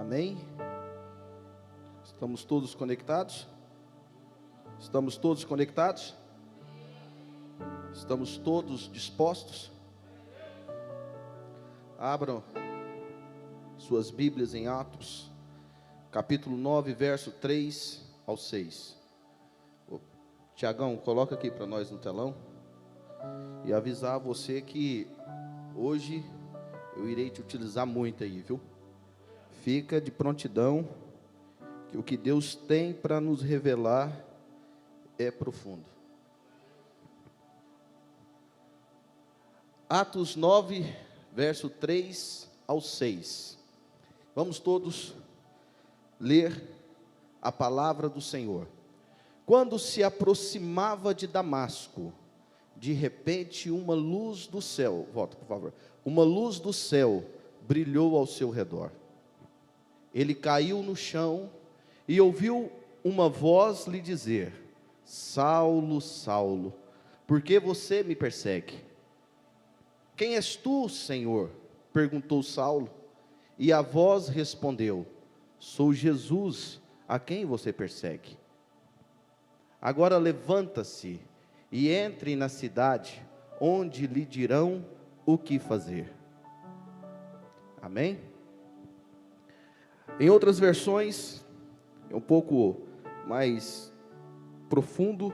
Amém? Estamos todos conectados? Estamos todos conectados? Estamos todos dispostos? Abram suas Bíblias em Atos, capítulo 9, verso 3 ao 6. Tiagão, coloca aqui para nós no telão. E avisar você que hoje eu irei te utilizar muito aí, viu? Fica de prontidão, que o que Deus tem para nos revelar é profundo. Atos 9, verso 3 ao 6. Vamos todos ler a palavra do Senhor. Quando se aproximava de Damasco, de repente uma luz do céu, volta por favor, uma luz do céu brilhou ao seu redor. Ele caiu no chão e ouviu uma voz lhe dizer: Saulo, Saulo, por que você me persegue? Quem és tu, Senhor? Perguntou Saulo. E a voz respondeu: Sou Jesus, a quem você persegue. Agora levanta-se e entre na cidade, onde lhe dirão o que fazer. Amém? Em outras versões, é um pouco mais profundo,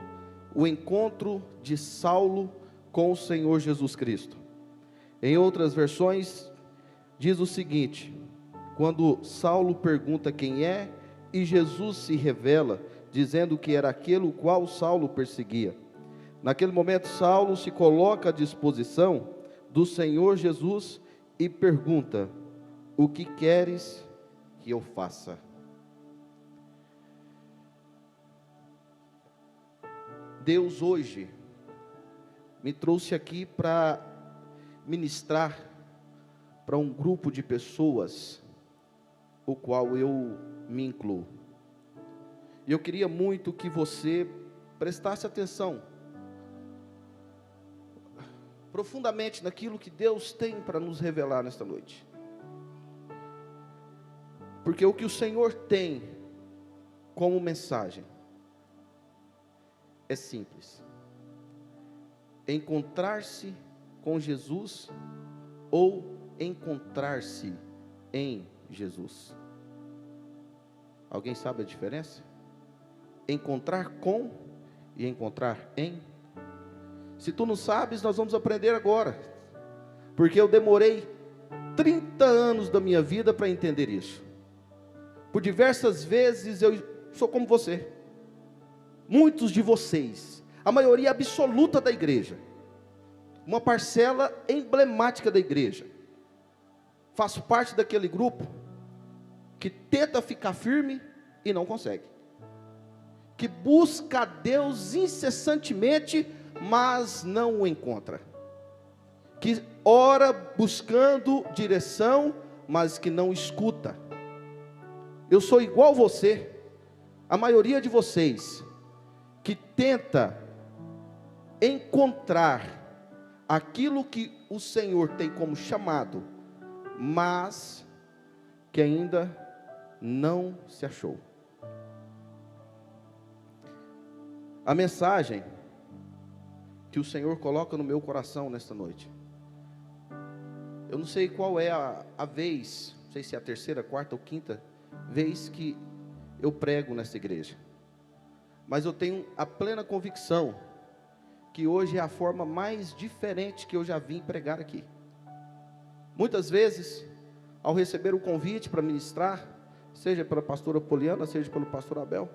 o encontro de Saulo com o Senhor Jesus Cristo. Em outras versões, diz o seguinte: quando Saulo pergunta quem é, e Jesus se revela, dizendo que era aquele o qual Saulo perseguia. Naquele momento, Saulo se coloca à disposição do Senhor Jesus e pergunta: o que queres que eu faça? Deus hoje me trouxe aqui para ministrar para um grupo de pessoas, o qual eu me incluo. E eu queria muito que você prestasse atenção profundamente naquilo que Deus tem para nos revelar nesta noite. Porque o que o Senhor tem como mensagem é simples: encontrar-se com Jesus ou encontrar-se em Jesus. Alguém sabe a diferença? Encontrar com e encontrar em. Se tu não sabes, nós vamos aprender agora, porque eu demorei 30 anos da minha vida para entender isso. Por diversas vezes eu sou como você, muitos de vocês, a maioria absoluta da igreja, uma parcela emblemática da igreja. Faço parte daquele grupo que tenta ficar firme e não consegue, que busca a Deus incessantemente, mas não o encontra, que ora buscando direção, mas que não escuta. Eu sou igual você, a maioria de vocês, que tenta encontrar aquilo que o Senhor tem como chamado, mas que ainda não se achou. A mensagem que o Senhor coloca no meu coração nesta noite, eu não sei qual é a vez, não sei se é a terceira, quarta ou quinta vez que eu prego nessa igreja, mas eu tenho a plena convicção que hoje é a forma mais diferente que eu já vim pregar aqui. Muitas vezes, ao receber o convite para ministrar, seja pela pastora Poliana, seja pelo pastor Abel,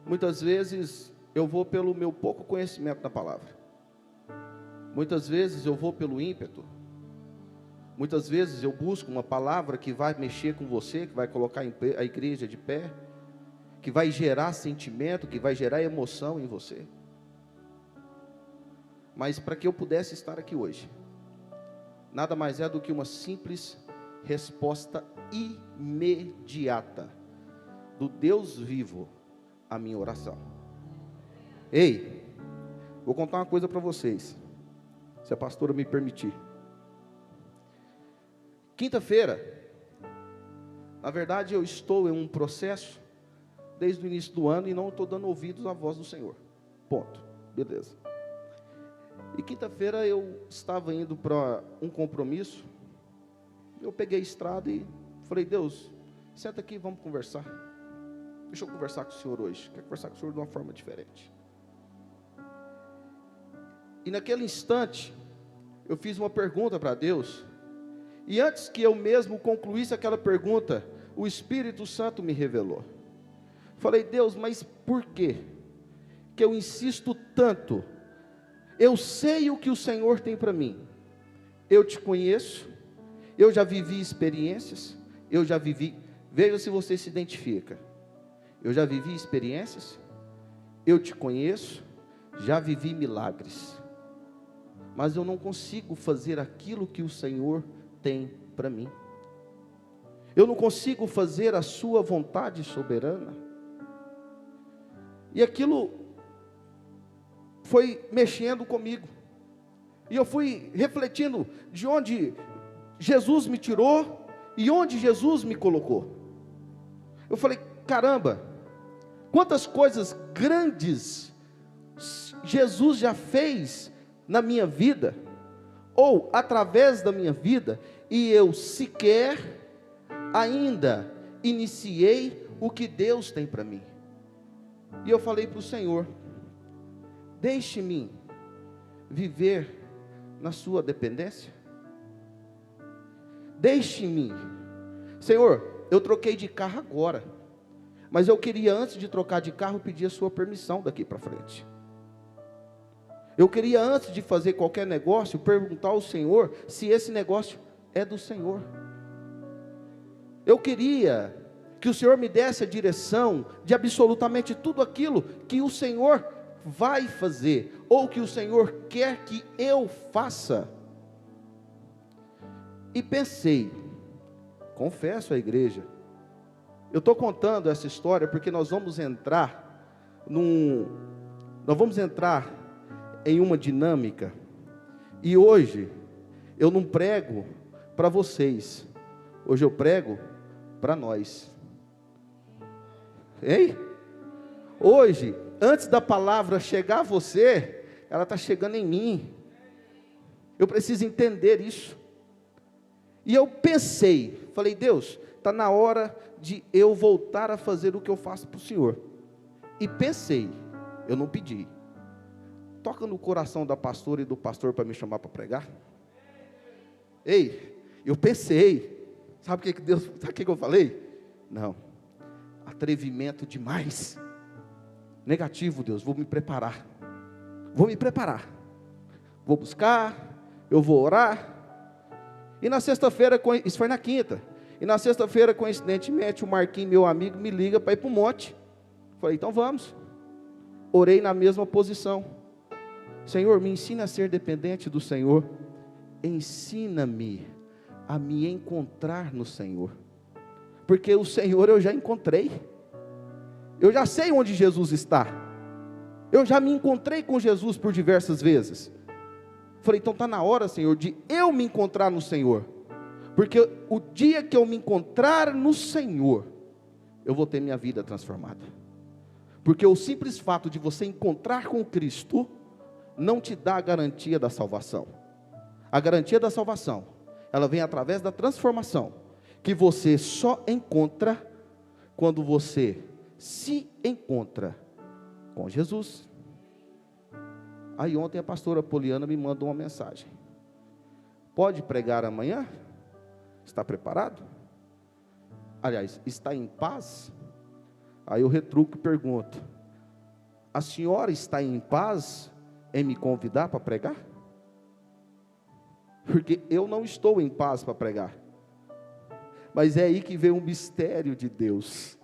muitas vezes eu vou pelo meu pouco conhecimento da palavra, muitas vezes eu vou pelo ímpeto, muitas vezes eu busco uma palavra que vai mexer com você, que vai colocar a igreja de pé, que vai gerar sentimento, que vai gerar emoção em você. Mas para que eu pudesse estar aqui hoje, nada mais é do que uma simples resposta imediata do Deus vivo à minha oração. Ei, vou contar uma coisa para vocês, se a pastora me permitir. Quinta-feira, Na verdade, eu estou em um processo desde o início do ano e não estou dando ouvidos à voz do Senhor. Ponto. Beleza. E quinta-feira eu estava indo para um compromisso. Eu peguei a estrada e falei: Deus, senta aqui e vamos conversar. Deixa eu conversar com o Senhor hoje. Quero conversar com o Senhor de uma forma diferente. E naquele instante, eu fiz uma pergunta para Deus. E antes que eu mesmo concluísse aquela pergunta, o Espírito Santo me revelou. Falei: Deus, mas por quê que eu insisto tanto? Eu sei o que o Senhor tem para mim. Eu te conheço. Eu já vivi experiências. Eu já vivi. Veja se você se identifica. Eu já vivi experiências. Eu te conheço. Já vivi milagres. Mas eu não consigo fazer aquilo que o Senhor tem para mim. Eu não consigo fazer a sua vontade soberana. E aquilo foi mexendo comigo. E eu fui refletindo de onde Jesus me tirou e onde Jesus me colocou. Eu falei: caramba, quantas coisas grandes Jesus já fez na minha vida, ou através da minha vida, e eu sequer ainda iniciei o que Deus tem para mim. E eu falei para o Senhor: deixe-me viver na sua dependência. Deixe-me. Senhor, eu troquei de carro agora, mas eu queria, antes de trocar de carro, pedir a sua permissão daqui para frente. Eu queria, antes de fazer qualquer negócio, perguntar ao Senhor se esse negócio é do Senhor. Eu queria que o Senhor me desse a direção de absolutamente tudo aquilo que o Senhor vai fazer, ou que o Senhor quer que eu faça. E pensei, confesso à igreja, eu estou contando essa história porque nós vamos entrar em uma dinâmica, e hoje eu não prego para vocês, hoje eu prego para nós. Hein? Hoje, antes da palavra chegar a você, ela está chegando em mim. Eu preciso entender isso. E eu pensei, falei: Deus, está na hora de eu voltar a fazer o que eu faço para o Senhor. E pensei, eu não pedi. Toca no coração da pastora e do pastor para me chamar para pregar. Ei, eu pensei, sabe o que Deus, sabe o que eu falei? Não, atrevimento demais. Negativo, Deus, vou me preparar. Vou buscar, eu vou orar. E na sexta-feira, isso foi na quinta, e na sexta-feira, coincidentemente, o Marquinhos, meu amigo, me liga para ir para o monte. Falei: então vamos. Orei na mesma posição. Senhor, me ensina a ser dependente do Senhor. Ensina-me a me encontrar no Senhor. Porque o Senhor eu já encontrei. Eu já sei onde Jesus está. Eu já me encontrei com Jesus por diversas vezes. Falei: então está na hora, Senhor, de eu me encontrar no Senhor. Porque o dia que eu me encontrar no Senhor, eu vou ter minha vida transformada. Porque o simples fato de você encontrar com Cristo não te dá a garantia da salvação. A garantia da salvação, ela vem através da transformação, que você só encontra quando você se encontra com Jesus. Aí ontem a pastora Poliana me mandou uma mensagem: pode pregar amanhã? Está preparado? Aliás, está em paz? Aí eu retruco e pergunto: a senhora está em paz em me convidar para pregar? Porque eu não estou em paz para pregar. Mas é aí que vem um mistério de Deus.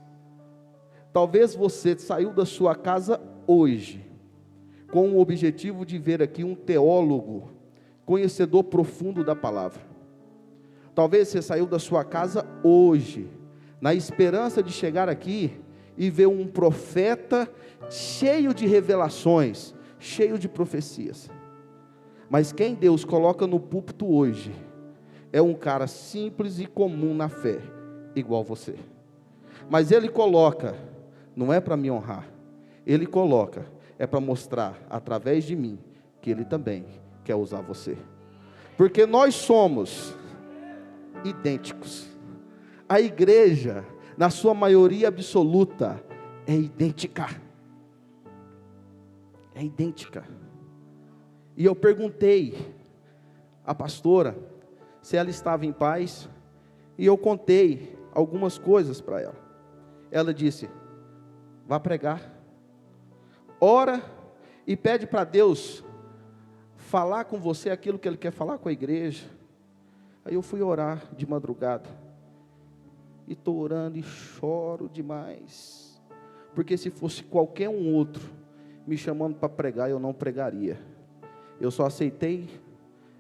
Talvez você saiu da sua casa hoje com o objetivo de ver aqui um teólogo, conhecedor profundo da palavra. Talvez você saiu da sua casa hoje, na esperança de chegar aqui e ver um profeta cheio de revelações, cheio de profecias. Mas quem Deus coloca no púlpito hoje é um cara simples e comum na fé, igual você. Mas Ele coloca, não é para me honrar, Ele coloca, é para mostrar através de mim, que Ele também quer usar você. Porque nós somos idênticos. A igreja, na sua maioria absoluta, é idêntica. É idêntica. E eu perguntei à pastora se ela estava em paz, e eu contei algumas coisas para ela. Ela disse: vá pregar, ora e pede para Deus falar com você aquilo que Ele quer falar com a igreja. Aí eu fui orar de madrugada, e estou orando e choro demais, porque se fosse qualquer um outro me chamando para pregar, eu não pregaria. Eu só aceitei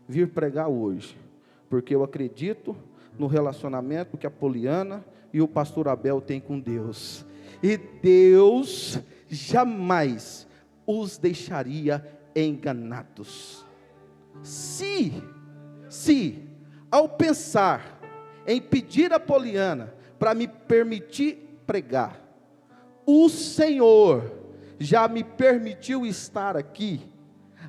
vir pregar hoje, porque eu acredito no relacionamento que a Poliana e o pastor Abel têm com Deus, e Deus jamais os deixaria enganados. Se ao pensar em pedir a Poliana para me permitir pregar, o Senhor já me permitiu estar aqui,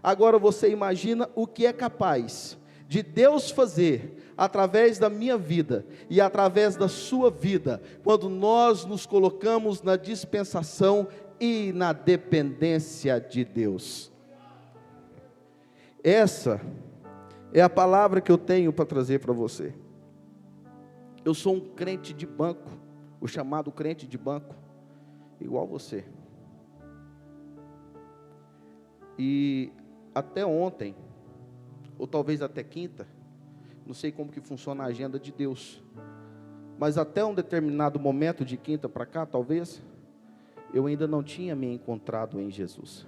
agora você imagina o que é capaz de Deus fazer através da minha vida e através da sua vida, quando nós nos colocamos na dispensação e na dependência de Deus. Essa é a palavra que eu tenho para trazer para você. Eu sou um crente de banco, o chamado crente de banco, igual você. E até ontem, ou talvez até quinta, não sei como que funciona a agenda de Deus, mas até um determinado momento de quinta para cá, talvez, eu ainda não tinha me encontrado em Jesus.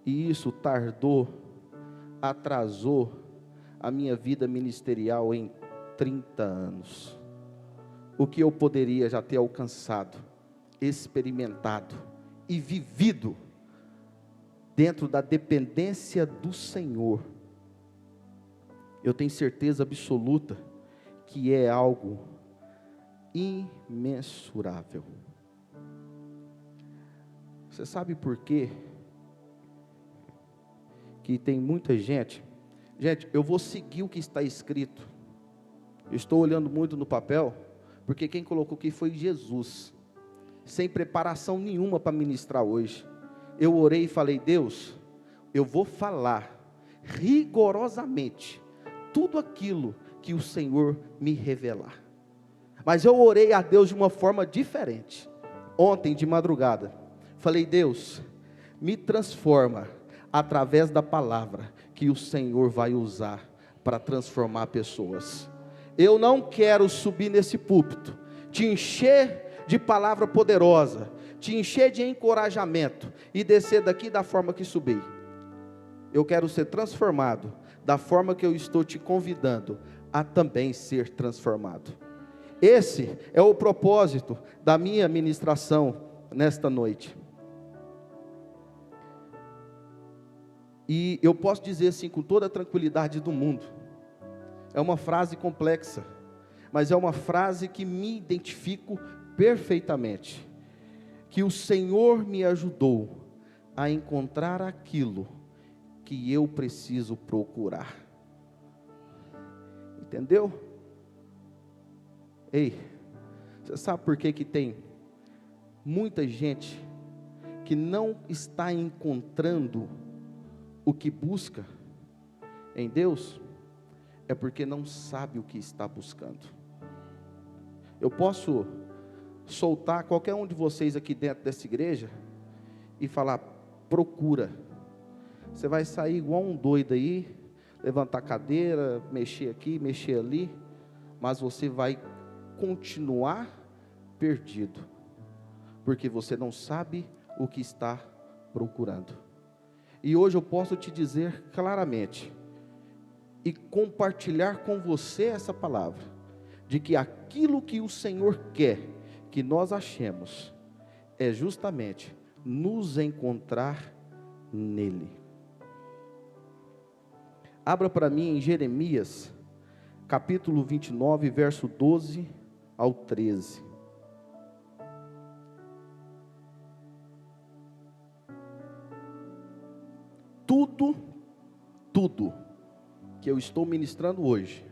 E isso tardou, atrasou a minha vida ministerial em 30 anos. O que eu poderia já ter alcançado, experimentado e vivido dentro da dependência do Senhor, eu tenho certeza absoluta que é algo imensurável. Você sabe por quê? Que tem muita gente, eu vou seguir o que está escrito. Eu estou olhando muito no papel, porque quem colocou aqui foi Jesus, sem preparação nenhuma para ministrar hoje. Eu orei e falei: Deus, eu vou falar rigorosamente tudo aquilo que o Senhor me revelar. Mas eu orei a Deus de uma forma diferente. Ontem de madrugada, falei: Deus, me transforma através da palavra que o Senhor vai usar para transformar pessoas. Eu não quero subir nesse púlpito, te encher de palavra poderosa, te encher de encorajamento e descer daqui da forma que subi. Eu quero ser transformado da forma que eu estou te convidando a também ser transformado. Esse é o propósito da minha ministração nesta noite. E eu posso dizer assim com toda a tranquilidade do mundo, é uma frase complexa, mas é uma frase que me identifico perfeitamente, que o Senhor me ajudou a encontrar aquilo que eu preciso procurar. Entendeu? Ei, você sabe por que tem muita gente que não está encontrando o que busca em Deus? É porque não sabe o que está buscando. Eu posso soltar qualquer um de vocês aqui dentro dessa igreja e falar: procura. Você vai sair igual um doido aí, levantar a cadeira, mexer aqui, mexer ali, mas você vai continuar perdido, porque você não sabe o que está procurando. E hoje eu posso te dizer claramente e compartilhar com você essa palavra, de que aquilo que o Senhor quer que nós achemos é justamente nos encontrar nele. Abra para mim em Jeremias, capítulo 29, verso 12 ao 13. Tudo que eu estou ministrando hoje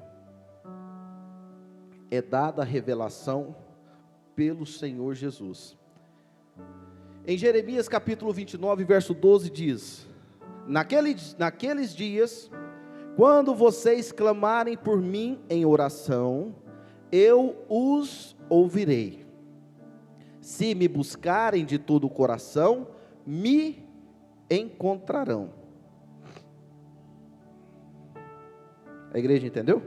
é dada a revelação pelo Senhor Jesus. Em Jeremias capítulo 29, verso 12 diz: naqueles dias, quando vocês clamarem por mim em oração, eu os ouvirei. Se me buscarem de todo o coração, me encontrarão. A igreja entendeu?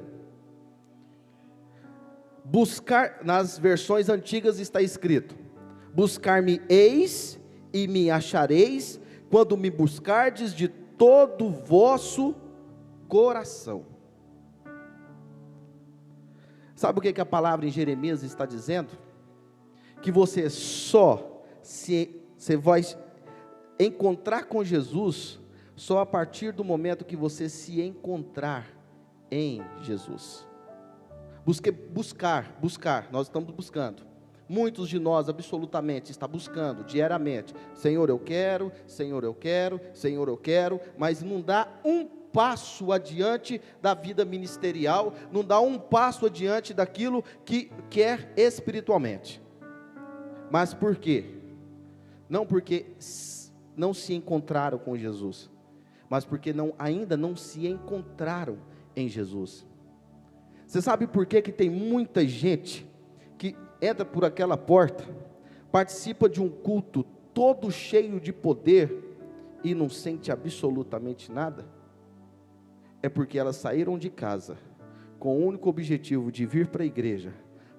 Buscar, nas versões antigas está escrito: buscar-me-eis e me achareis, quando me buscardes de todo o vosso coração. Sabe o que a palavra em Jeremias está dizendo? Que você vai encontrar com Jesus só a partir do momento que você se encontrar em Jesus. Buscar, nós estamos buscando. Muitos de nós absolutamente está buscando diariamente: Senhor eu quero, Senhor eu quero, Senhor eu quero, mas não dá um passo adiante da vida ministerial, não dá um passo adiante daquilo que quer espiritualmente. Mas por quê? Não porque não se encontraram com Jesus, mas porque ainda não se encontraram em Jesus. Você sabe por que tem muita gente que entra por aquela porta, participa de um culto todo cheio de poder e não sente absolutamente nada? É porque elas saíram de casa com o único objetivo de vir para a igreja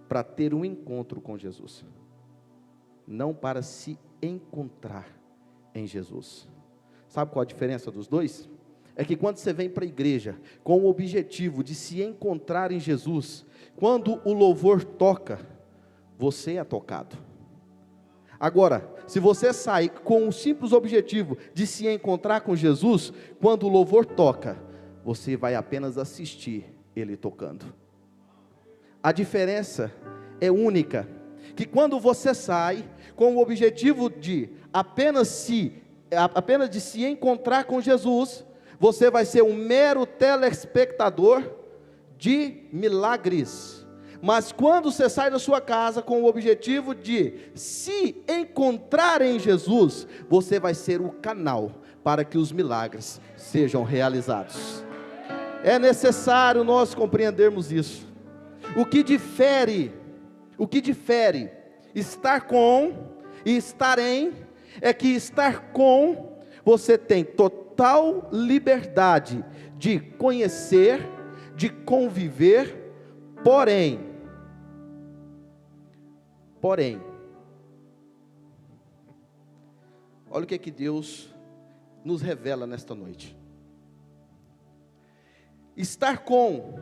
para ter um encontro com Jesus, não para se encontrar em Jesus. Sabe qual a diferença dos dois? É que quando você vem para a igreja com o objetivo de se encontrar em Jesus, quando o louvor toca, você é tocado. Agora, se você sai com o simples objetivo de se encontrar com Jesus, quando o louvor toca, você vai apenas assistir ele tocando. A diferença é única, que quando você sai com o objetivo de apenas de se encontrar com Jesus, você vai ser um mero telespectador de milagres. Mas quando você sai da sua casa com o objetivo de se encontrar em Jesus, você vai ser o canal para que os milagres sejam realizados. É necessário nós compreendermos isso. O que difere estar com e estar em, é que estar com, você tem total liberdade de conhecer, de conviver, porém, olha o que Deus nos revela nesta noite. Estar com,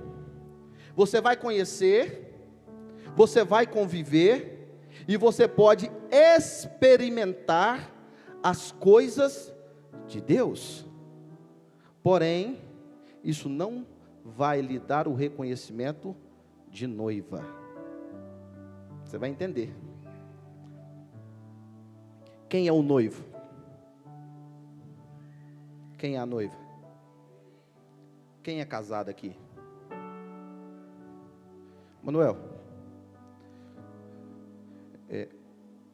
você vai conhecer, você vai conviver, e você pode experimentar as coisas de Deus, porém, isso não vai lhe dar o reconhecimento de noiva. Você vai entender. Quem é o noivo? Quem é a noiva? Quem é casado aqui? Manuel,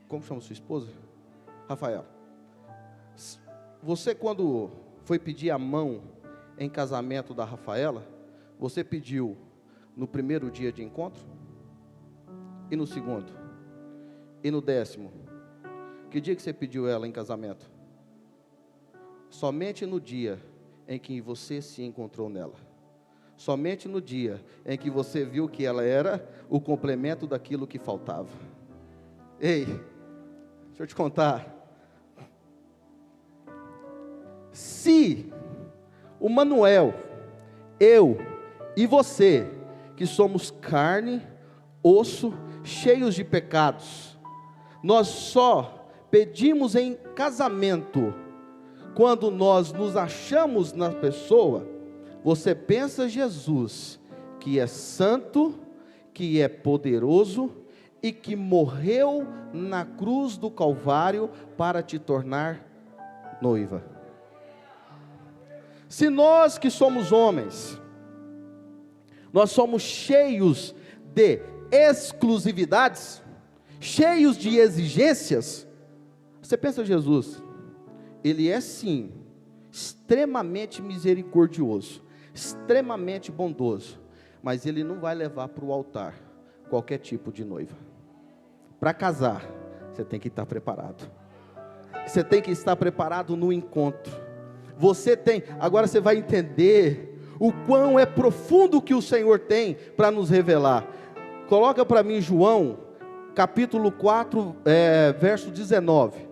como chama sua esposa? Rafael. Você, quando foi pedir a mão em casamento da Rafaela, você pediu no primeiro dia de encontro? E no segundo? E no 10º? Que dia que você pediu ela em casamento? Somente no dia em que você se encontrou nela. Somente no dia em que você viu que ela era o complemento daquilo que faltava. Ei, deixa eu te contar. Se o Manuel, eu e você, que somos carne, osso, cheios de pecados, nós só pedimos em casamento quando nós nos achamos na pessoa. Você pensa Jesus, que é santo, que é poderoso e que morreu na cruz do Calvário para te tornar noiva. Se nós que somos homens, nós somos cheios de exclusividades, cheios de exigências, você pensa Jesus, ele é sim, extremamente misericordioso, extremamente bondoso, mas ele não vai levar para o altar qualquer tipo de noiva. Para casar, você tem que estar preparado. Você tem que estar preparado no encontro. Agora você vai entender o quão é profundo o que o Senhor tem para nos revelar. Coloca para mim João, capítulo 4, verso 19.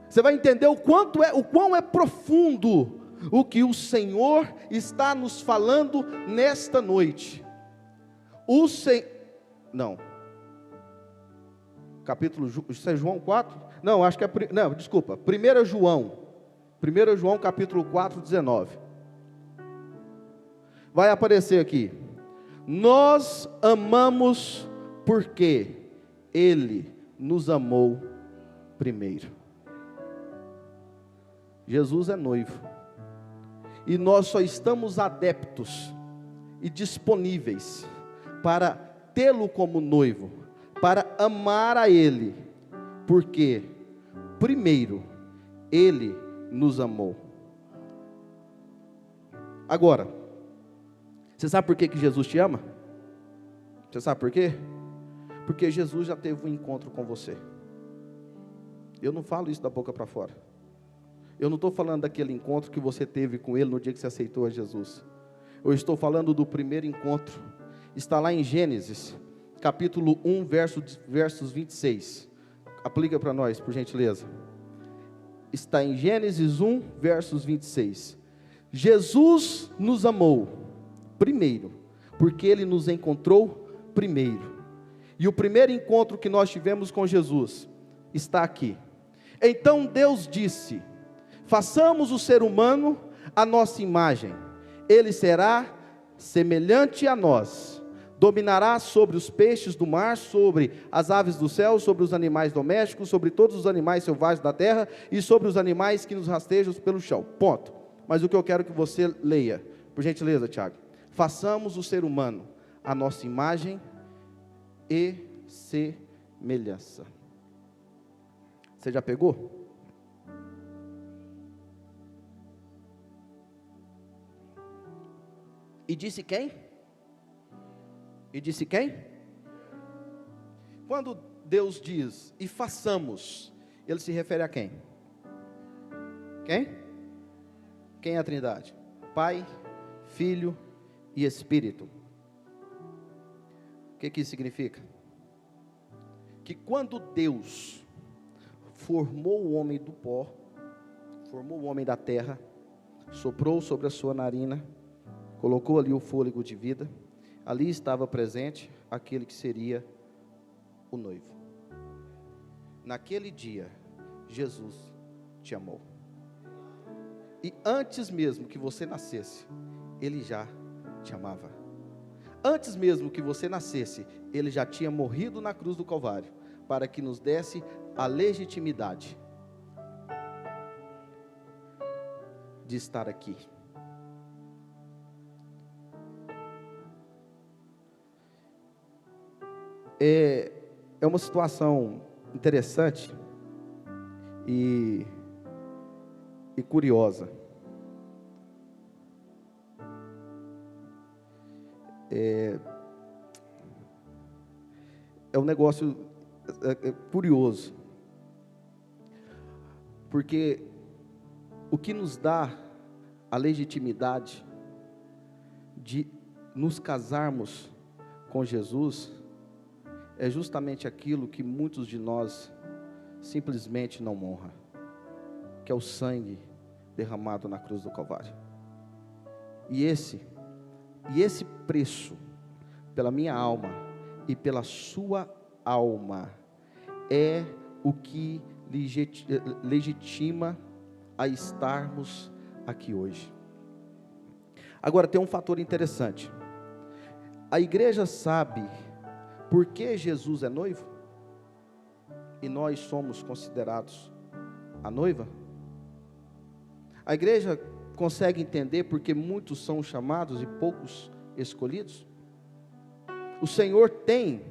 Você vai entender o quão é profundo o que o Senhor está nos falando nesta noite. Isso é João 4? Não, acho que é, não, desculpa, 1 João capítulo 4, 19, vai aparecer aqui, nós amamos porque Ele nos amou primeiro. Jesus é noivo, e nós só estamos adeptos e disponíveis para tê-lo como noivo, para amar a Ele, porque primeiro Ele nos amou. Agora, você sabe por que Jesus te ama? Você sabe por quê? Porque Jesus já teve um encontro com você. Eu não falo isso da boca para fora. Eu não estou falando daquele encontro que você teve com Ele no dia que você aceitou a Jesus. Eu estou falando do primeiro encontro. Está lá em Gênesis, capítulo 1, versos 26. Aplica para nós, por gentileza. Está em Gênesis 1, versos 26. Jesus nos amou primeiro, porque Ele nos encontrou primeiro. E o primeiro encontro que nós tivemos com Jesus está aqui. Então Deus disse: façamos o ser humano à nossa imagem. Ele será semelhante a nós. Dominará sobre os peixes do mar, sobre as aves do céu, sobre os animais domésticos, sobre todos os animais selvagens da terra e sobre os animais que nos rastejam pelo chão. Ponto. Mas o que eu quero que você leia, por gentileza, Tiago. Façamos o ser humano à nossa imagem e semelhança. Você já pegou? E disse quem? E disse quem? Quando Deus diz, e façamos, Ele se refere a quem? Quem? Quem é a Trindade? Pai, Filho e Espírito. O que isso significa? Que quando Deus formou o homem do pó, formou o homem da terra, soprou sobre a sua narina, colocou ali o fôlego de vida, ali estava presente aquele que seria o noivo. Naquele dia, Jesus te amou. E antes mesmo que você nascesse, Ele já te amava. Antes mesmo que você nascesse, Ele já tinha morrido na cruz do Calvário, para que nos desse a legitimidade de estar aqui. É uma situação interessante e curiosa. É um negócio curioso, porque o que nos dá a legitimidade de nos casarmos com Jesus é justamente aquilo que muitos de nós simplesmente não honram, que é o sangue derramado na cruz do Calvário. E esse preço pela minha alma e pela sua alma é o que legitima a estarmos aqui hoje. Agora tem um fator interessante. A igreja sabe por que Jesus é noivo? E nós somos considerados a noiva? A igreja consegue entender porque muitos são chamados e poucos escolhidos? O Senhor tem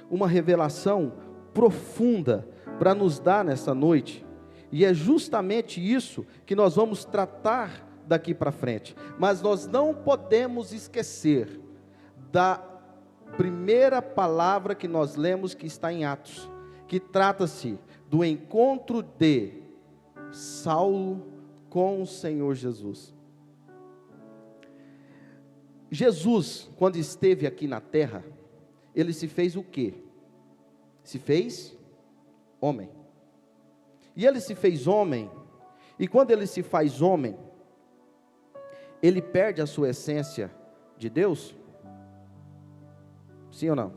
uma revelação profunda para nos dar nessa noite, e é justamente isso que nós vamos tratar daqui para frente. Mas nós não podemos esquecer da primeira palavra que nós lemos, que está em Atos, que trata-se do encontro de Saulo com o Senhor Jesus. Jesus, quando esteve aqui na terra, ele se fez o quê? Se fez homem. E ele se fez homem, e quando ele se faz homem, ele perde a sua essência de Deus? Sim ou não?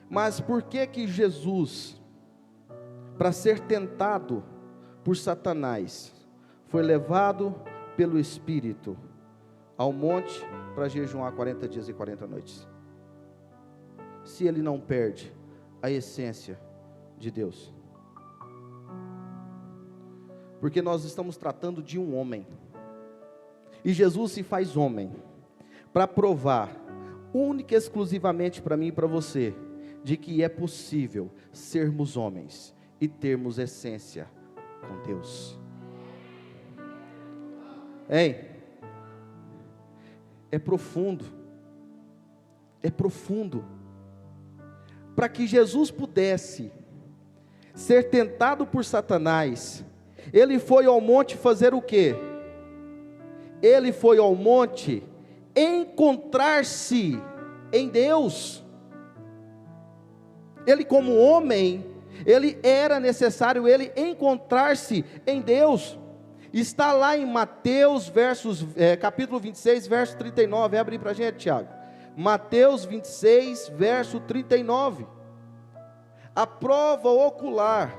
Mas por que que Jesus, para ser tentado por Satanás, foi levado pelo Espírito ao monte para jejuar 40 dias e 40 noites? Se ele não perde a essência de Deus. Porque nós estamos tratando de um homem, e Jesus se faz homem para provar, única e exclusivamente para mim e para você, de que é possível sermos homens e termos essência com Deus. Hein? É profundo. É profundo. Para que Jesus pudesse ser tentado por Satanás, ele foi ao monte fazer o quê? Ele foi ao monte encontrar-se em Deus. Ele, como homem, ele era necessário ele encontrar-se em Deus. Está lá em Mateus, capítulo 26, verso 39, abre para a gente, Tiago. Mateus 26, verso 39. A prova ocular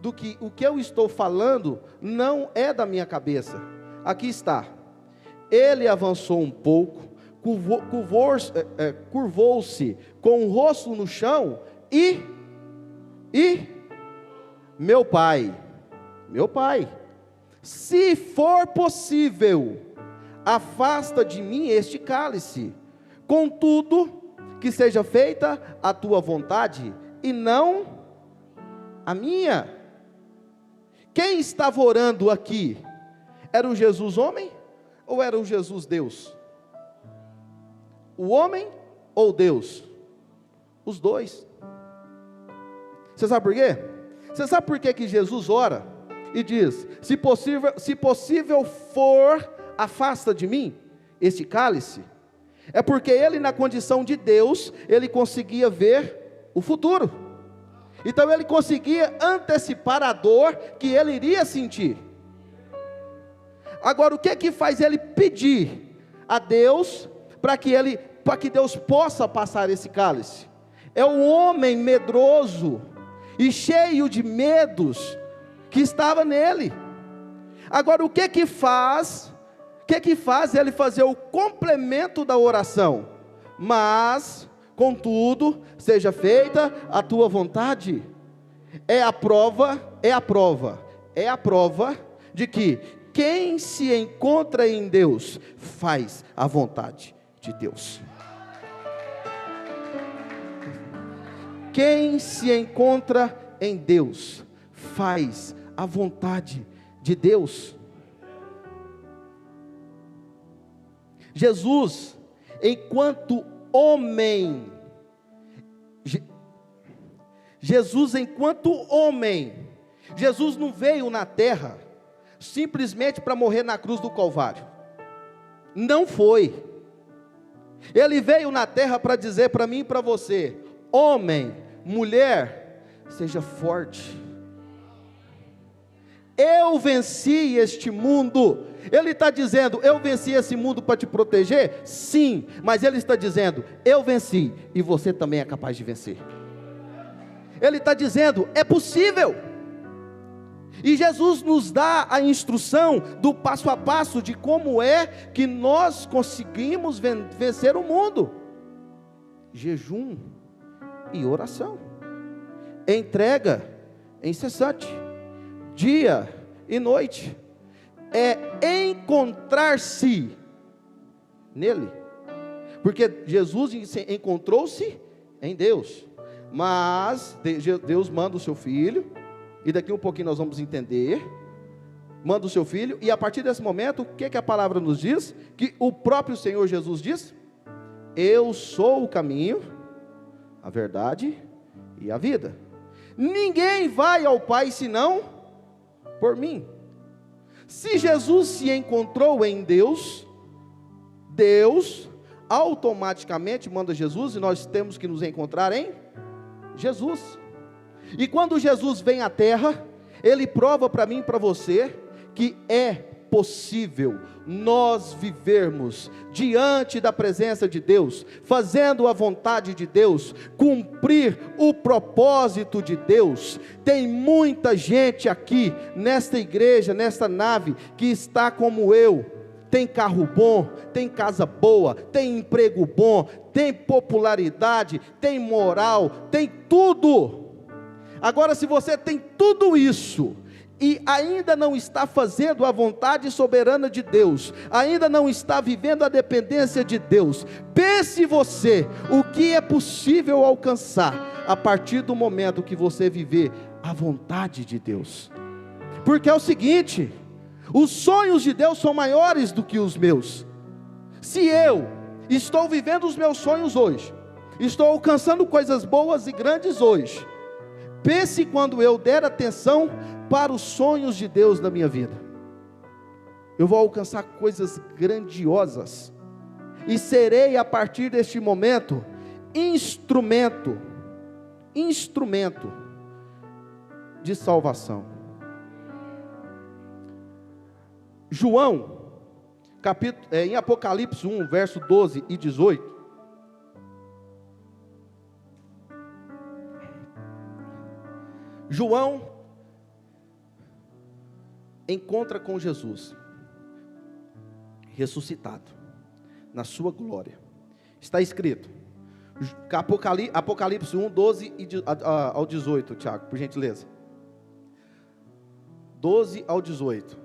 do que o que eu estou falando não é da minha cabeça. Aqui está. Ele avançou um pouco, curvou-se com o rosto no chão e meu pai, se for possível, afasta de mim este cálice, contudo, que seja feita a tua vontade e não a minha. Quem estava orando aqui? Era o Jesus homem ou era o Jesus Deus? O homem ou Deus? Os dois. Você sabe por quê? Você sabe por que Jesus ora e diz: se possível for, afasta de mim este cálice? É porque ele, na condição de Deus, ele conseguia ver o futuro. Então ele conseguia antecipar a dor que ele iria sentir. Agora, o que é que faz ele pedir a Deus para que Deus possa passar esse cálice? É o homem medroso e cheio de medos que estava nele. Agora, o que que faz ele fazer o complemento da oração? Mas, contudo, seja feita a tua vontade. É a prova de que quem se encontra em Deus faz a vontade de Deus. Quem se encontra em Deus faz a vontade de Deus. Jesus, enquanto homem, Jesus não veio na terra simplesmente para morrer na cruz do Calvário. Não foi. Ele veio na terra para dizer para mim e para você: homem, mulher, seja forte. Eu venci este mundo. Ele está dizendo: eu venci esse mundo para te proteger? Sim, mas ele está dizendo: eu venci e você também é capaz de vencer. Ele está dizendo: é possível. E Jesus nos dá a instrução do passo a passo de como é que nós conseguimos vencer o mundo: jejum e oração, entrega incessante, dia e noite, é encontrar-se nele, porque Jesus encontrou-se em Deus, mas Deus manda o seu Filho, e daqui um pouquinho nós vamos entender, manda o seu Filho, e a partir desse momento, o que a palavra nos diz? Que o próprio Senhor Jesus diz: eu sou o caminho, a verdade e a vida, ninguém vai ao Pai senão por mim. Se Jesus se encontrou em Deus, Deus automaticamente manda Jesus, e nós temos que nos encontrar em Jesus. E quando Jesus vem à terra, Ele prova para mim e para você que é possível nós vivermos diante da presença de Deus, fazendo a vontade de Deus, cumprir o propósito de Deus. Tem muita gente aqui, nesta igreja, nesta nave, que está como eu, tem carro bom, tem casa boa, tem emprego bom, tem popularidade, tem moral, tem tudo. Agora, se você tem tudo isso e ainda não está fazendo a vontade soberana de Deus, ainda não está vivendo a dependência de Deus, pense você o que é possível alcançar a partir do momento que você viver a vontade de Deus. Porque é o seguinte: os sonhos de Deus são maiores do que os meus. Se eu estou vivendo os meus sonhos hoje, estou alcançando coisas boas e grandes hoje, pense quando eu der atenção para os sonhos de Deus na minha vida. Eu vou alcançar coisas grandiosas, e serei a partir deste momento instrumento de salvação. João, em Apocalipse 1, verso 12 e 18, João encontra com Jesus ressuscitado na sua glória. Está escrito, Apocalipse 1, 12 ao 18, Tiago, por gentileza. 12 ao 18.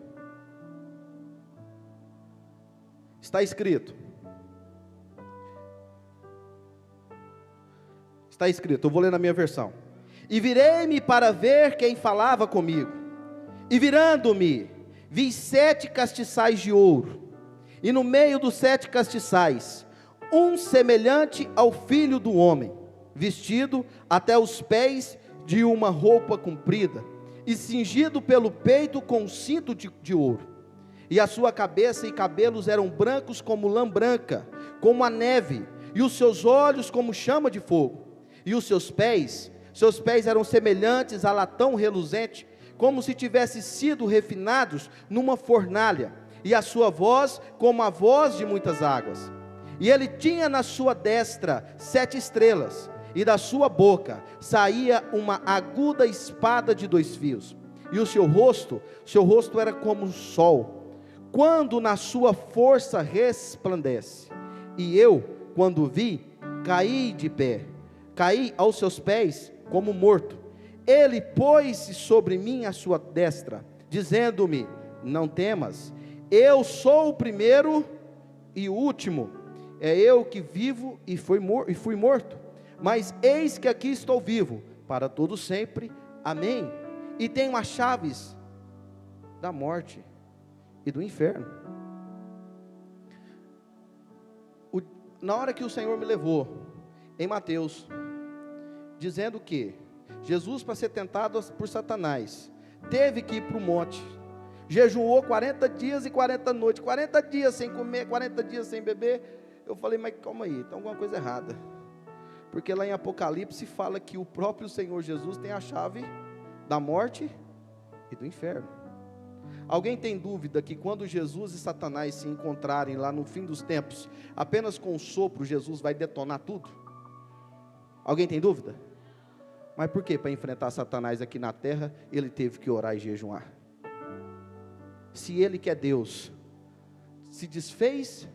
Está escrito, eu vou ler na minha versão: e virei-me para ver quem falava comigo, e virando-me, vi 7 castiçais de ouro, e no meio dos 7 castiçais, um semelhante ao Filho do Homem, vestido até os pés de uma roupa comprida, e cingido pelo peito com um cinto de ouro. E a sua cabeça e cabelos eram brancos como lã branca, como a neve, e os seus olhos como chama de fogo, e os seus pés eram semelhantes a latão reluzente, como se tivessem sido refinados numa fornalha, e a sua voz como a voz de muitas águas. E ele tinha na sua destra 7 estrelas, e da sua boca saía uma aguda espada de 2 fios, e o seu rosto era como o sol, quando na sua força resplandece. E eu, quando vi, caí de pé, caí aos seus pés como morto. Ele pôs-se sobre mim a sua destra, dizendo-me: não temas, eu sou o primeiro e o último, é eu que vivo e fui morto, mas eis que aqui estou vivo, para todo sempre, amém, e tenho as chaves da morte e do inferno. Na hora que o Senhor me levou, em Mateus, dizendo que Jesus, para ser tentado por Satanás, teve que ir para o monte, jejuou 40 dias e 40 noites, 40 dias sem comer, 40 dias sem beber. Eu falei, mas calma aí, tem alguma coisa errada, porque lá em Apocalipse fala que o próprio Senhor Jesus tem a chave da morte e do inferno. Alguém tem dúvida que quando Jesus e Satanás se encontrarem lá no fim dos tempos, apenas com um sopro Jesus vai detonar tudo? Alguém tem dúvida? Mas por quê? Para enfrentar Satanás aqui na terra, ele teve que orar e jejuar. Se ele que é Deus, se desfez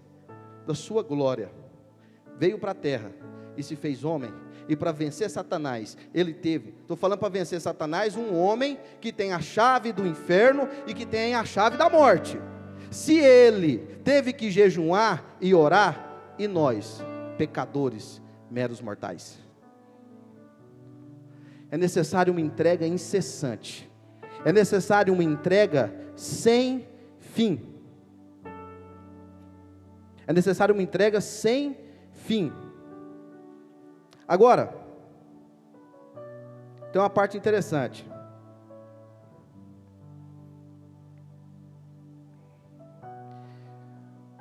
da sua glória, veio para a terra e se fez homem, e para vencer Satanás, ele teve, estou falando para vencer Satanás, um homem que tem a chave do inferno e que tem a chave da morte. Se ele teve que jejuar e orar, e nós, pecadores, meros mortais? É necessário uma entrega incessante, é necessário uma entrega sem fim, é necessário uma entrega sem fim. Agora, tem uma parte interessante.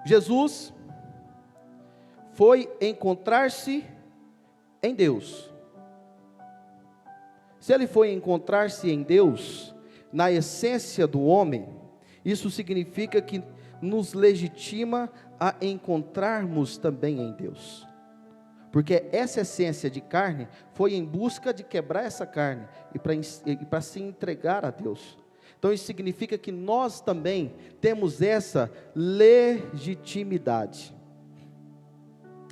Jesus foi encontrar-se em Deus. Se ele foi encontrar-se em Deus, na essência do homem, isso significa que nos legitima a encontrarmos também em Deus. Porque essa essência de carne foi em busca de quebrar essa carne e para se entregar a Deus. Então isso significa que nós também temos essa legitimidade.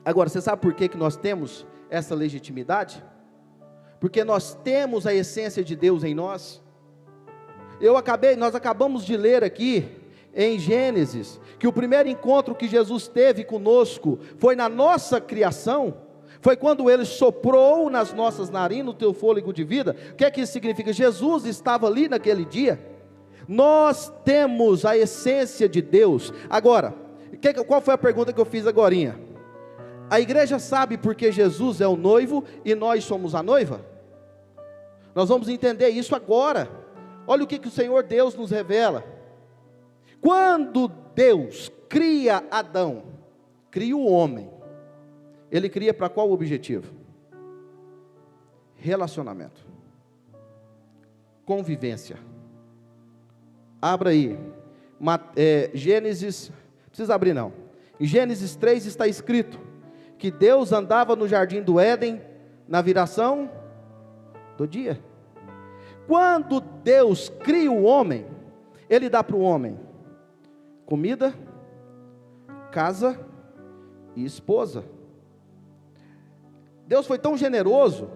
Agora, você sabe por que nós temos essa legitimidade? Porque nós temos a essência de Deus em nós. Nós acabamos de ler aqui em Gênesis, que o primeiro encontro que Jesus teve conosco foi na nossa criação, foi quando Ele soprou nas nossas narinas o teu fôlego de vida. O que é que isso significa? Jesus estava ali naquele dia. Nós temos a essência de Deus. Agora, qual foi a pergunta que eu fiz agorinha? A igreja sabe porque Jesus é o noivo e nós somos a noiva? Nós vamos entender isso agora. Olha o que o Senhor Deus nos revela. Quando Deus cria Adão, cria o homem, Ele cria para qual objetivo? Relacionamento, convivência. Abra aí, Gênesis, não precisa abrir não. Em Gênesis 3 está escrito que Deus andava no jardim do Éden, na viração do dia. Quando Deus cria o homem, Ele dá para o homem comida, casa e esposa. Deus foi tão generoso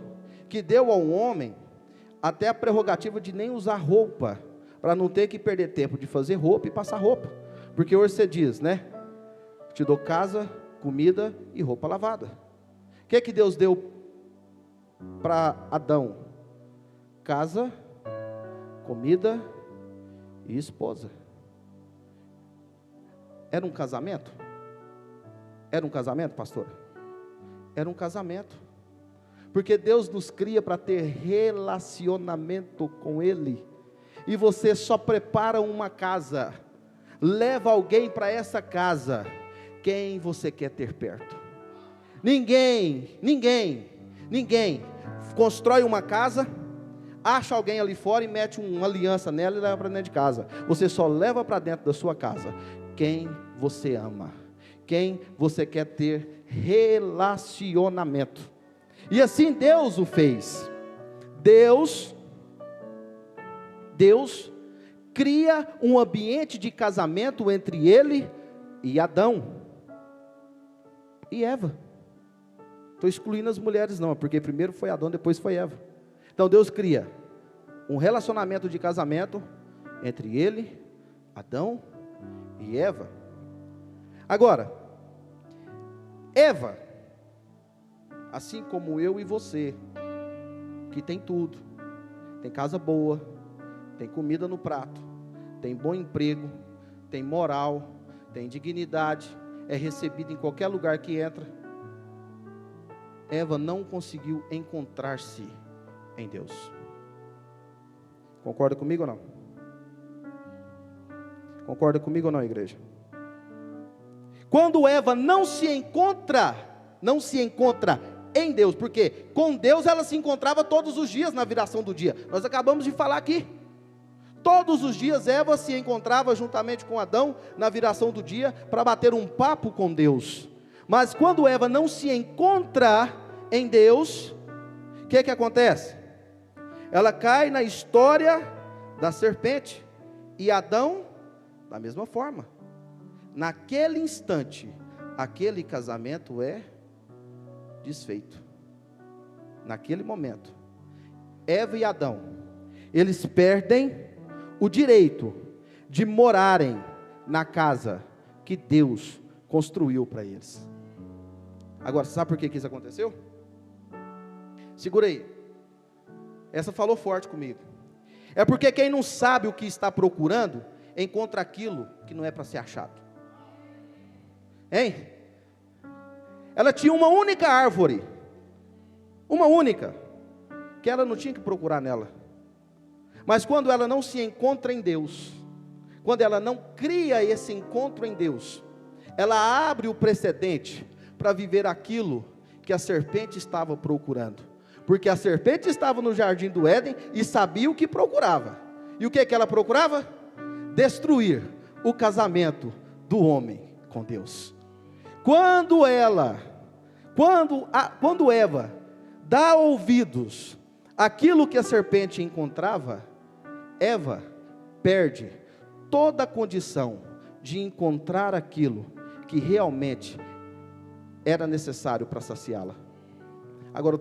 que deu ao homem até a prerrogativa de nem usar roupa, para não ter que perder tempo de fazer roupa e passar roupa. Porque hoje você diz, né? Te dou casa, comida e roupa lavada. O que é que Deus deu para Adão? Casa, comida e esposa. Era um casamento? Era um casamento, pastor? Era um casamento. Porque Deus nos cria para ter relacionamento com Ele. E você só prepara uma casa, leva alguém para essa casa, quem você quer ter perto. Ninguém constrói uma casa, acha alguém ali fora e mete uma aliança nela e leva para dentro de casa. Você só leva para dentro da sua casa quem você ama, quem você quer ter relacionamento. E assim Deus o fez. Deus cria um ambiente de casamento entre Ele e Adão e Eva. Estou excluindo as mulheres não, porque primeiro foi Adão, depois foi Eva. Então Deus cria um relacionamento de casamento entre Ele, Adão e Eva. Agora, Eva, assim como eu e você, que tem tudo, tem casa boa, tem comida no prato, tem bom emprego, tem moral, tem dignidade, é recebido em qualquer lugar que entra. Eva não conseguiu encontrar-se em Deus. Concorda comigo ou não? Concorda comigo ou não, igreja? Quando Eva não se encontra em Deus, porque com Deus ela se encontrava todos os dias na viração do dia. Nós acabamos de falar aqui. Todos os dias Eva se encontrava juntamente com Adão na viração do dia para bater um papo com Deus. Mas quando Eva não se encontra em Deus, o que acontece? ela cai na história da serpente, e Adão, da mesma forma. Naquele instante, aquele casamento é desfeito. Naquele momento, Eva e Adão, eles perdem o direito de morarem na casa que Deus construiu para eles. Agora, sabe por que isso aconteceu? Segura aí. Essa falou forte comigo. É porque quem não sabe o que está procurando, encontra aquilo que não é para ser achado. Hein? Ela tinha uma única árvore, uma única, que ela não tinha que procurar nela. Mas quando ela não se encontra em Deus, quando ela não cria esse encontro em Deus, ela abre o precedente para viver aquilo que a serpente estava procurando. Porque a serpente estava no jardim do Éden e sabia o que procurava. E o que ela procurava? Destruir o casamento do homem com Deus. Quando Eva dá ouvidos àquilo que a serpente encontrava, Eva perde toda a condição de encontrar aquilo que realmente era necessário para saciá-la. Agora eu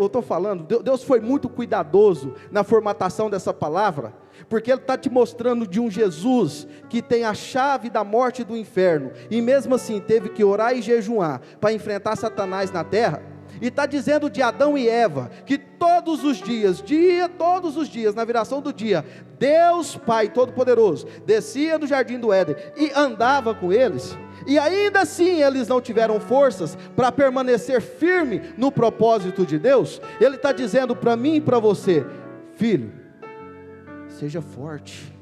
estou falando, Deus foi muito cuidadoso na formatação dessa palavra, porque Ele está te mostrando de um Jesus que tem a chave da morte e do inferno, e mesmo assim teve que orar e jejuar para enfrentar Satanás na terra. E está dizendo de Adão e Eva, que todos os dias, na viração do dia, Deus Pai Todo-Poderoso, descia do jardim do Éden, e andava com eles, e ainda assim eles não tiveram forças para permanecer firme no propósito de Deus. Ele está dizendo para mim e para você: filho, seja forte,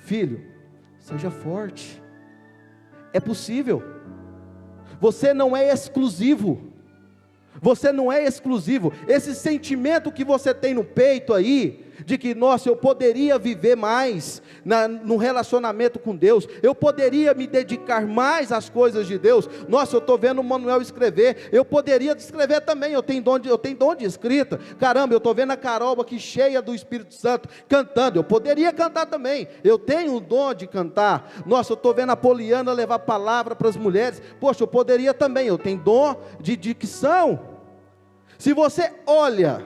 filho, seja forte, é possível. Você não é exclusivo. Você não é exclusivo. Esse sentimento que você tem no peito aí, de que, nossa, eu poderia viver mais no relacionamento com Deus, eu poderia me dedicar mais às coisas de Deus. Nossa, eu estou vendo o Manuel escrever, eu poderia escrever também, eu tenho dom de escrita. Caramba, eu estou vendo a Carol aqui cheia do Espírito Santo, cantando, eu poderia cantar também, eu tenho o dom de cantar. Nossa, eu estou vendo a Poliana levar palavra para as mulheres, poxa, eu poderia também, eu tenho dom de dicção. Se você olha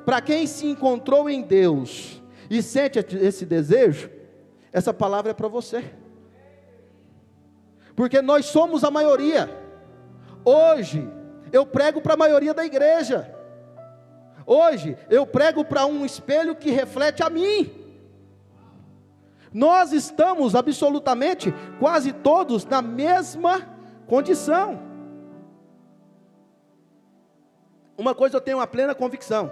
para quem se encontrou em Deus e sente esse desejo, essa palavra é para você, porque nós somos a maioria. Hoje eu prego para a maioria da igreja, hoje eu prego para um espelho que reflete a mim. Nós estamos absolutamente, quase todos, na mesma condição. Uma coisa eu tenho uma plena convicção: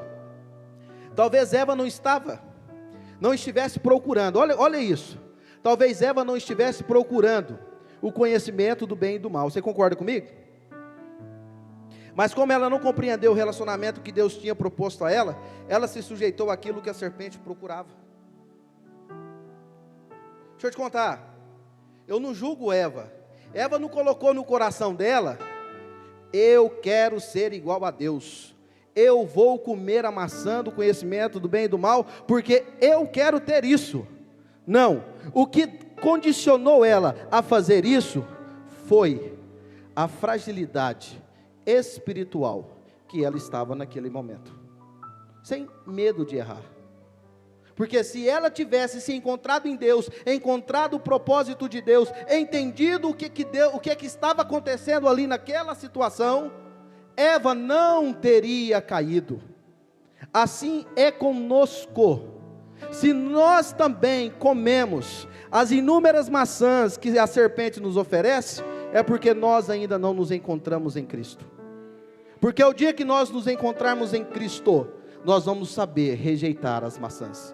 talvez Eva não estivesse procurando, olha isso, talvez Eva não estivesse procurando o conhecimento do bem e do mal. Você concorda comigo? Mas como ela não compreendeu o relacionamento que Deus tinha proposto a ela, ela se sujeitou àquilo que a serpente procurava. Deixa eu te contar, eu não julgo Eva não colocou no coração dela: eu quero ser igual a Deus, eu vou comer a maçã do conhecimento do bem e do mal, porque eu quero ter isso. Não, o que condicionou ela a fazer isso foi a fragilidade espiritual que ela estava naquele momento, sem medo de errar. Porque se ela tivesse se encontrado em Deus, encontrado o propósito de Deus, entendido o que estava acontecendo ali naquela situação, Eva não teria caído. Assim é conosco. Se nós também comemos as inúmeras maçãs que a serpente nos oferece, é porque nós ainda não nos encontramos em Cristo. Porque o dia que nós nos encontrarmos em Cristo, nós vamos saber rejeitar as maçãs.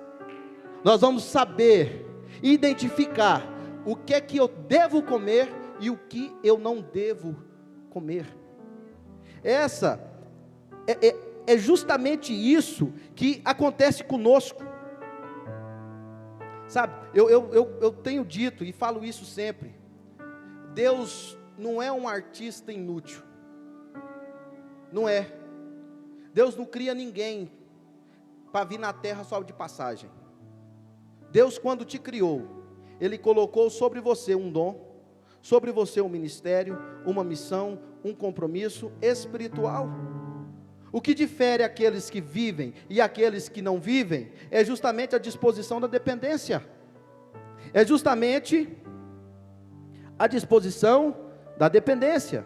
Nós vamos saber identificar o que é que eu devo comer e o que eu não devo comer. Essa é justamente isso que acontece conosco. Sabe, eu tenho dito e falo isso sempre: Deus não é um artista inútil. Não é. Deus não cria ninguém para vir na terra só de passagem. Deus, quando te criou, Ele colocou sobre você um dom, sobre você um ministério, uma missão, um compromisso espiritual. O que difere aqueles que vivem e aqueles que não vivem, é justamente a disposição da dependência, é justamente a disposição da dependência.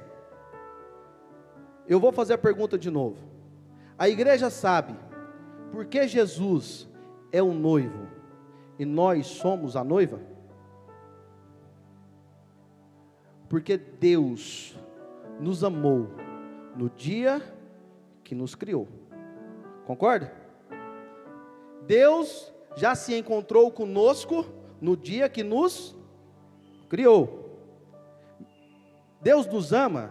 Eu vou fazer a pergunta de novo. A igreja sabe por que Jesus é o noivo e nós somos a noiva? Porque Deus nos amou no dia que nos criou. Concorda? Deus já se encontrou conosco no dia que nos criou. Deus nos ama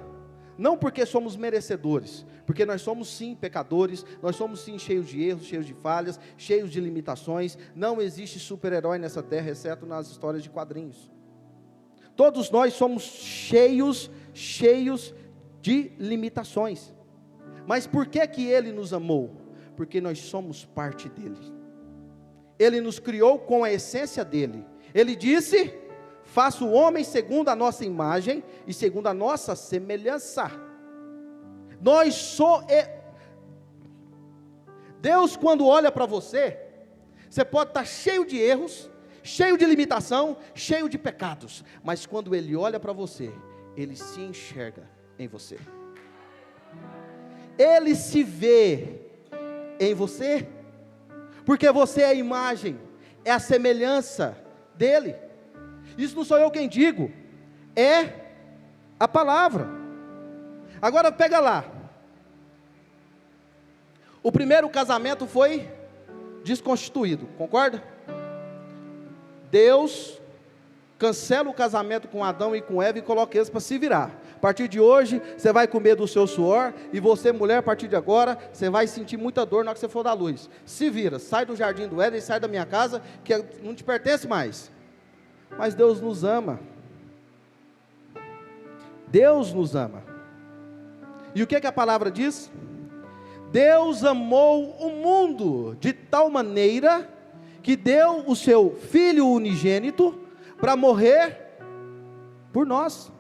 não porque somos merecedores, porque nós somos sim pecadores, nós somos sim cheios de erros, cheios de falhas, cheios de limitações. Não existe super-herói nessa terra, exceto nas histórias de quadrinhos. Todos nós somos cheios de limitações. Mas por que que Ele nos amou? Porque nós somos parte dEle. Ele nos criou com a essência dEle. Ele disse: faça o homem segundo a nossa imagem e segundo a nossa semelhança. Deus, quando olha para você, você pode estar cheio de erros, cheio de limitação, cheio de pecados, mas quando Ele olha para você, Ele se enxerga em você. Ele se vê em você, porque você é a imagem, é a semelhança dEle. Isso não sou eu quem digo, é a palavra. Agora pega lá, o primeiro casamento foi desconstituído, concorda? Deus cancela o casamento com Adão e com Eva e coloca eles para se virar. A partir de hoje, você vai comer do seu suor, e você, mulher, a partir de agora, você vai sentir muita dor na hora que você for dar luz. Se vira, sai do jardim do Éden, sai da minha casa, que não te pertence mais. Mas Deus nos ama. Deus nos ama. E o que a palavra diz? Deus amou o mundo de tal maneira que deu o seu Filho unigênito para morrer por nós.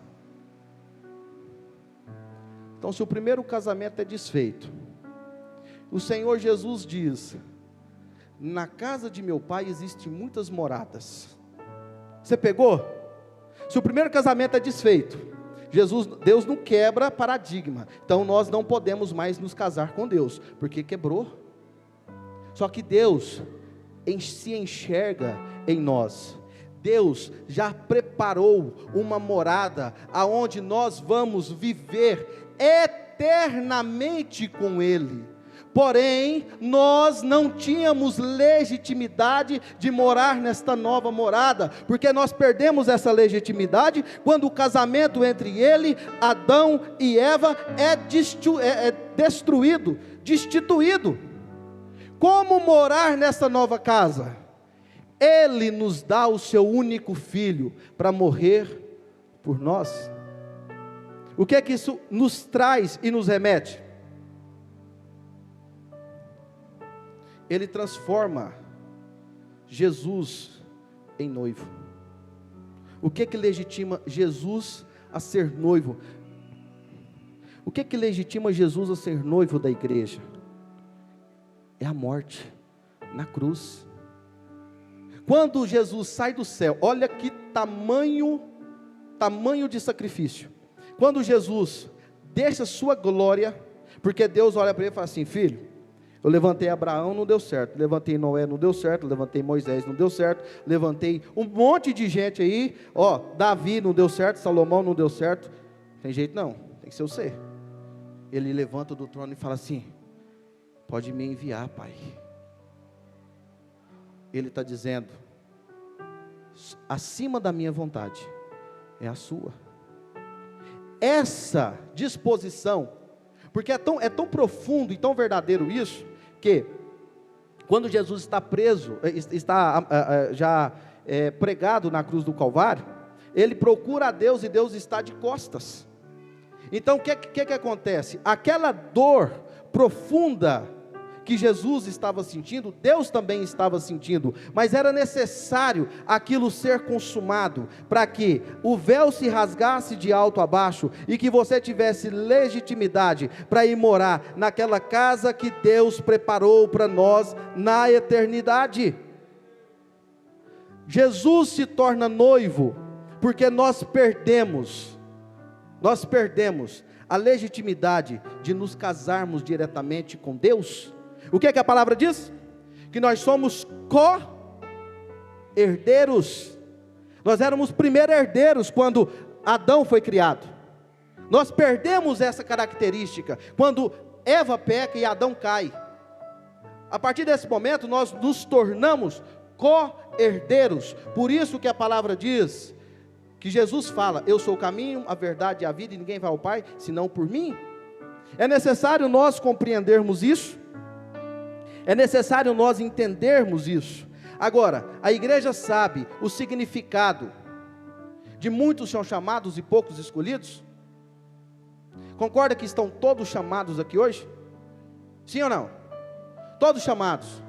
Então, se o primeiro casamento é desfeito, o Senhor Jesus diz: na casa de meu Pai existem muitas moradas. Você pegou? Se o primeiro casamento é desfeito, Deus não quebra paradigma, então nós não podemos mais nos casar com Deus, porque quebrou. Só que Deus se enxerga em nós. Deus já preparou uma morada, aonde nós vamos viver eternamente com Ele. Porém, nós não tínhamos legitimidade de morar nesta nova morada, porque nós perdemos essa legitimidade quando o casamento entre ele, Adão e Eva é destruído, destituído. Como morar nessa nova casa? Ele nos dá o seu único filho para morrer por nós. O que é que isso nos traz e nos remete? Ele transforma Jesus em noivo. O que é que legitima Jesus a ser noivo? O que é que legitima Jesus a ser noivo da igreja? É a morte na cruz. Quando Jesus sai do céu, olha que tamanho de sacrifício. Quando Jesus deixa sua glória, porque Deus olha para ele e fala assim: filho, eu levantei Abraão, não deu certo, levantei Noé, não deu certo, levantei Moisés, não deu certo, levantei um monte de gente aí, Davi não deu certo, Salomão não deu certo, tem jeito não, tem que ser você. Ele levanta do trono e fala assim: pode me enviar, Pai. Ele está dizendo: acima da minha vontade é a sua. Essa disposição, porque é tão profundo e tão verdadeiro isso, que quando Jesus está preso, pregado na cruz do Calvário, ele procura a Deus e Deus está de costas. Então o que acontece? Aquela dor profunda que Jesus estava sentindo, Deus também estava sentindo, mas era necessário aquilo ser consumado, para que o véu se rasgasse de alto a baixo, e que você tivesse legitimidade para ir morar naquela casa que Deus preparou para nós na eternidade. Jesus se torna noivo, porque nós perdemos a legitimidade de nos casarmos diretamente com Deus. O que é que a palavra diz? Que nós somos co-herdeiros. Nós éramos primeiro herdeiros quando Adão foi criado. Nós perdemos essa característica quando Eva peca e Adão cai. A partir desse momento nós nos tornamos co-herdeiros. Por isso que a palavra diz, que Jesus fala: eu sou o caminho, a verdade e a vida, e ninguém vai ao Pai senão por mim. É necessário nós compreendermos isso. É necessário nós entendermos isso. Agora, a igreja sabe o significado de muitos são chamados e poucos escolhidos? Concorda que estão todos chamados aqui hoje? Sim ou não? Todos chamados.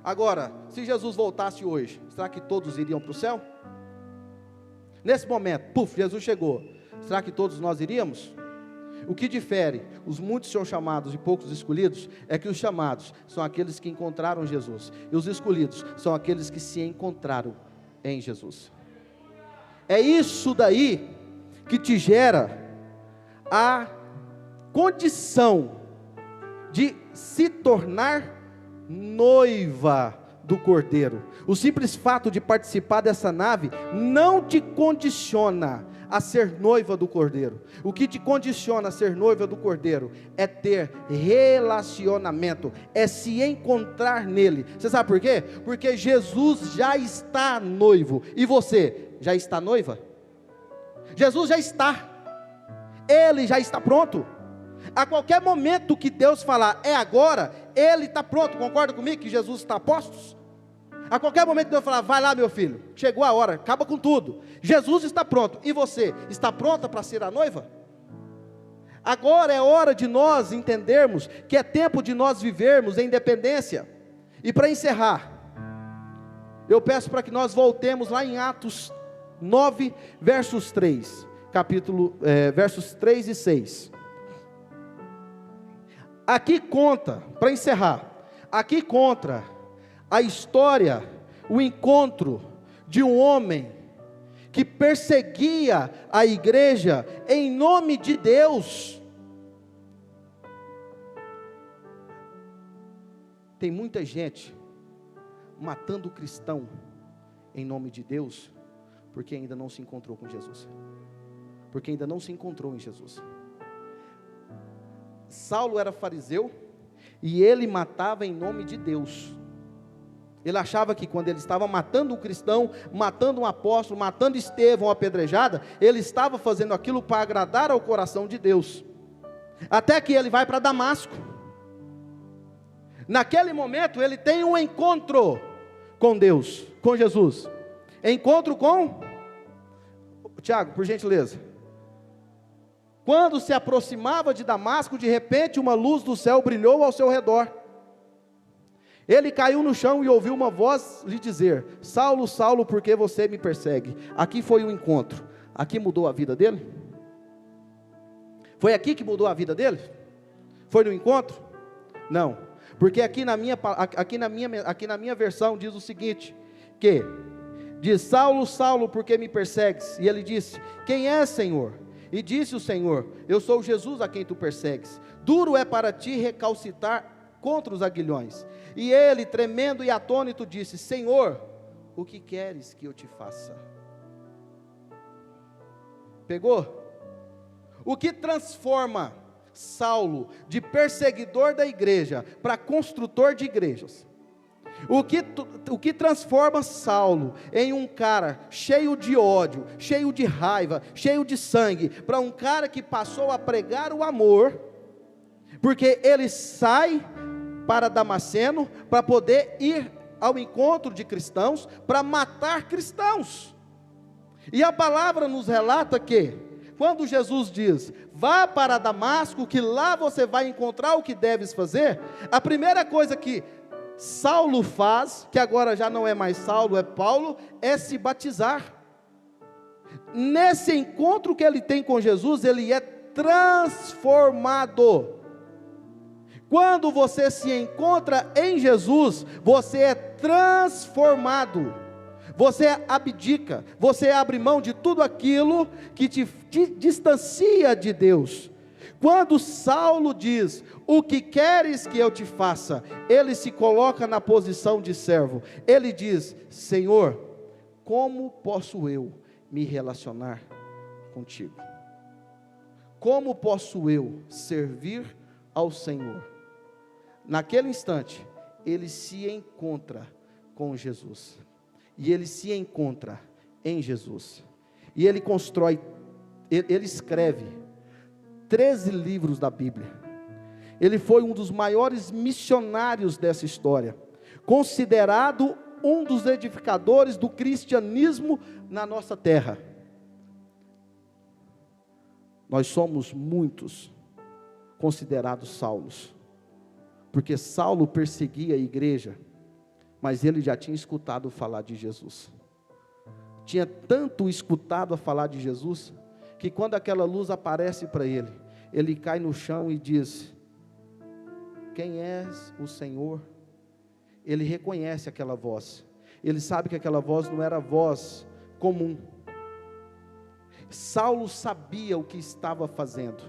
Agora, se Jesus voltasse hoje, será que todos iriam para o céu? Nesse momento, Jesus chegou, será que todos nós iríamos? O que difere os muitos são chamados e poucos escolhidos é que os chamados são aqueles que encontraram Jesus, e os escolhidos são aqueles que se encontraram em Jesus. É isso daí que te gera a condição de se tornar noiva do Cordeiro. O simples fato de participar dessa nave não te condiciona a ser noiva do Cordeiro. O que te condiciona a ser noiva do Cordeiro é ter relacionamento, é se encontrar nele. Você sabe por quê? Porque Jesus já está noivo. E você já está noiva? Jesus já está. Ele já está pronto. A qualquer momento que Deus falar, é agora, Ele está pronto. Concorda comigo que Jesus está a postos? A qualquer momento que Deus falar, vai lá meu filho, chegou a hora, acaba com tudo. Jesus está pronto. E você, está pronta para ser a noiva? Agora é hora de nós entendermos que é tempo de nós vivermos em independência. E para encerrar, eu peço para que nós voltemos lá em Atos 9, versos 3, versos 3 e 6. Aqui conta, para encerrar, aqui conta a história, o encontro de um homem que perseguia a igreja em nome de Deus. Tem muita gente matando o cristão em nome de Deus, porque ainda não se encontrou com Jesus, porque ainda não se encontrou em Jesus. Saulo era fariseu, e ele matava em nome de Deus. Ele achava que quando ele estava matando um cristão, matando um apóstolo, matando Estevão apedrejada, ele estava fazendo aquilo para agradar ao coração de Deus. Até que ele vai para Damasco. Naquele momento ele tem um encontro com Deus, com Jesus. Encontro com Tiago, por gentileza. Quando se aproximava de Damasco, de repente uma luz do céu brilhou ao seu redor. Ele caiu no chão e ouviu uma voz lhe dizer: Saulo, Saulo, por que você me persegue? Aqui foi um encontro. Aqui mudou a vida dele? Foi aqui que mudou a vida dele? Foi no encontro? Não. Porque aqui na minha versão diz o seguinte, que diz: Saulo, Saulo, por que me persegues? E ele disse: quem é, Senhor? E disse o Senhor: eu sou Jesus a quem tu persegues. Duro é para ti recalcitrar contra os aguilhões. E ele, tremendo e atônito, disse: Senhor, o que queres que eu te faça? Pegou? O que transforma Saulo de perseguidor da igreja para construtor de igrejas? O que transforma Saulo em um cara cheio de ódio, cheio de raiva, cheio de sangue, para um cara que passou a pregar o amor, porque ele sai para Damasceno, para poder ir ao encontro de cristãos, para matar cristãos. E a palavra nos relata que, quando Jesus diz, vá para Damasco, que lá você vai encontrar o que deves fazer, a primeira coisa que Saulo faz, que agora já não é mais Saulo, é Paulo, é se batizar. Nesse encontro que ele tem com Jesus, ele é transformado. Quando você se encontra em Jesus, você é transformado. Você abdica, você abre mão de tudo aquilo que te distancia de Deus. Quando Saulo diz, o que queres que eu te faça? Ele se coloca na posição de servo. Ele diz, Senhor, como posso eu me relacionar contigo? Como posso eu servir ao Senhor? Naquele instante, ele se encontra com Jesus. E ele se encontra em Jesus. E ele ele escreve 13 livros da Bíblia. Ele foi um dos maiores missionários dessa história, considerado um dos edificadores do cristianismo na nossa terra. Nós somos muitos considerados Saulos, porque Saulo perseguia a igreja, mas ele já tinha escutado falar de Jesus. Tinha tanto escutado a falar de Jesus, que quando aquela luz aparece para ele, ele cai no chão e diz, quem és o Senhor? Ele reconhece aquela voz, ele sabe que aquela voz não era voz comum. Saulo sabia o que estava fazendo,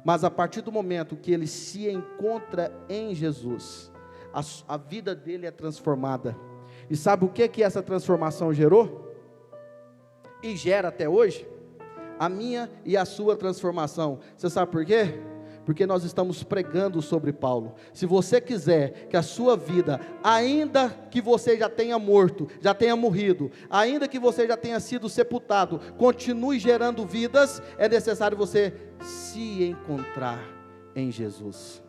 mas a partir do momento que ele se encontra em Jesus, a vida dele é transformada. E sabe o que essa transformação gerou? E gera até hoje? A minha e a sua transformação. Você sabe por quê? Porque nós estamos pregando sobre Paulo. Se você quiser que a sua vida, ainda que você já tenha morto, já tenha morrido, ainda que você já tenha sido sepultado, continue gerando vidas, é necessário você se encontrar em Jesus.